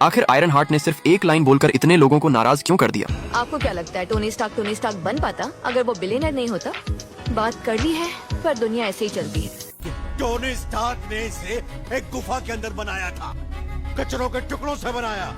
आखिर iron heart ने सिर्फ एक लाइन बोलकर इतने लोगों को नाराज क्यों कर दिया? आपको क्या लगता है टोनी स्टार्क बन पाता अगर वो बिलियनर नहीं होता? बात कड़वी है पर दुनिया ऐसे ही चलती है। टोनी स्टार्क ने इसे एक गुफा के अंदर बनाया था, कचरों के टुकड़ों से बनाया।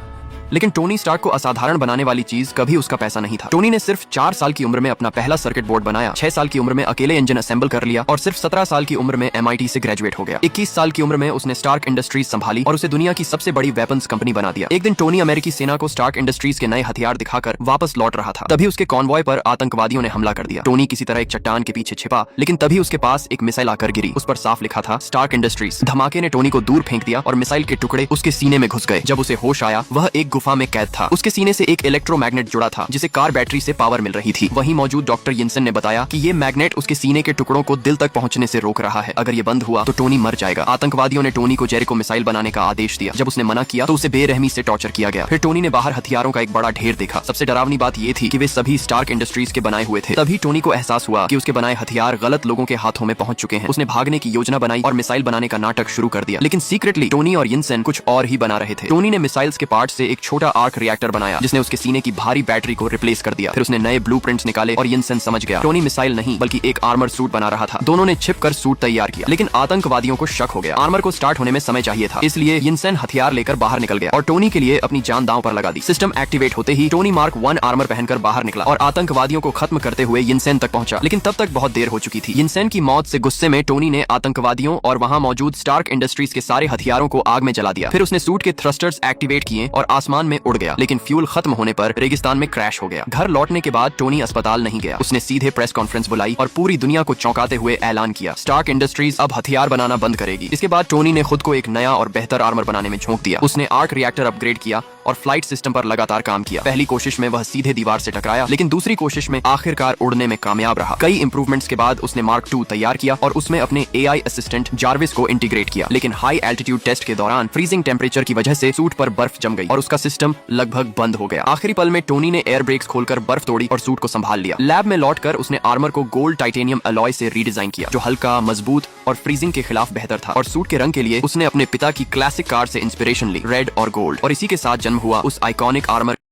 लेकिन टोनी स्टार्क को असाधारण बनाने वाली चीज कभी उसका पैसा नहीं था। टोनी ने सिर्फ 4 साल की उम्र में अपना पहला सर्किट बोर्ड बनाया, 6 साल की उम्र में अकेले इंजन असेंबल कर लिया और सिर्फ 17 साल की उम्र में MIT से ग्रेजुएट हो गया। 21 साल की उम्र में उसने स्टार्क इंडस्ट्रीज संभाली और उसे दुनिया की सबसे बड़ी वेपन्स कंपनी बना दिया। एक दिन टोनी अमेरिकी सेना को स्टार्क इंडस्ट्रीज के नए हथियार दिखाकर वापस लौट रहा था। तभी उसके कॉन्वॉय पर आतंकवादियों ने हमला कर दिया। टोनी किसी तरह एक चट्टान के पीछे छिपा, लेकिन तभी उसके पास एक मिसाइल आकर गिरी। उस पर साफ लिखा था स्टार्क इंडस्ट्रीज। धमाके ने टोनी को दूर फेंक दिया और मिसाइल के टुकड़े उसके सीने में घुस गए। जब उसे होश आया, वह एक गुफा में कैद था। उसके सीने से एक इलेक्ट्रोमैग्नेट जुड़ा था जिसे कार बैटरी से पावर मिल रही थी। वहीं मौजूद डॉक्टर यिनसेन ने बताया कि ये मैग्नेट उसके सीने के टुकड़ों को दिल तक पहुंचने से रोक रहा है। अगर ये बंद हुआ तो टोनी मर जाएगा। आतंकवादियों ने टोनी को जेरिको मिसाइल बनाने का आदेश दिया। जब उसने मना किया तो उसे बेरहमी से टॉर्चर किया गया। फिर टोनी ने बाहर हथियारों का एक बड़ा ढेर देखा। सबसे डरावनी बात ये थी कि वे सभी स्टार्क इंडस्ट्रीज के बनाए हुए थे। तभी टोनी को एहसास हुआ कि उसके बनाए हथियार गलत लोगों के हाथों में पहुंच चुके हैं। उसने भागने की योजना बनाई और मिसाइल बनाने का नाटक शुरू कर दिया। लेकिन सीक्रेटली टोनी और यिनसेन कुछ और ही बना रहे थे। टोनी ने मिसाइल्स के पार्ट से एक छोटा आर्क रिएक्टर बनाया जिसने उसके सीने की भारी बैटरी को रिप्लेस कर दिया। फिर उसने नए ब्लूप्रिंट्स निकाले और यिनसेन समझ गया टोनी मिसाइल नहीं बल्कि एक आर्मर सूट बना रहा था। दोनों ने छिपकर सूट तैयार किया, लेकिन आतंकवादियों को शक हो गया। आर्मर को स्टार्ट होने में समय चाहिए था, इसलिए यिनसेन हथियार लेकर बाहर निकल गया और टोनी के लिए अपनी जान दांव पर लगा दी। सिस्टम एक्टिवेट होते ही टोनी मार्क 1 आर्मर पहनकर बाहर निकला और आतंकवादियों को खत्म करते हुए यिनसेन तक पहुंचा। लेकिन तब तक बहुत देर हो चुकी थी। यिनसेन की मौत से गुस्से में टोनी ने आतंकवादियों और वहां मौजूद स्टार्क इंडस्ट्रीज के सारे हथियारों को आग में जला दिया। फिर उसने सूट के थ्रस्टर्स एक्टिवेट किए और आसमान में उड़ गया, लेकिन फ्यूल खत्म होने पर रेगिस्तान में क्रैश हो गया। घर लौटने के बाद टोनी अस्पताल नहीं गया। उसने सीधे प्रेस कॉन्फ्रेंस बुलाई और पूरी दुनिया को चौंकाते हुए ऐलान किया स्टार्क इंडस्ट्रीज अब हथियार बनाना बंद करेगी। इसके बाद टोनी ने खुद को एक नया और बेहतर आर्मर बनाने में झोंक दिया। उसने आर्क रिएक्टर अपग्रेड किया और फ्लाइट सिस्टम पर लगातार काम किया। पहली कोशिश में वह सीधे दीवार से टकराया, लेकिन दूसरी कोशिश में आखिरकार उड़ने में कामयाब रहा। कई इंप्रूवमेंट्स के बाद उसने मार्क 2 तैयार किया और उसमें अपने AI असिस्टेंट जार्विस को इंटीग्रेट किया। लेकिन हाई एल्टीट्यूड टेस्ट के दौरान फ्रीजिंग टेम्परेचर की वजह से सूट पर बर्फ जम गई और उसका सिस्टम लगभग बंद हो गया। आखिरी पल में टोनी ने एयर ब्रेक्स खोलकर बर्फ तोड़ी और सूट को संभाल लिया। लैब में लौटकर उसने आर्मर को गोल्ड टाइटेनियम अलॉय से रीडिजाइन किया, जो हल्का, मजबूत और फ्रीजिंग के खिलाफ बेहतर था। और सूट के रंग के लिए उसने अपने पिता की क्लासिक कार से इंस्पिरेशन ली, रेड और गोल्ड। और इसी के साथ जन्म हुआ उस आइकॉनिक आर्मर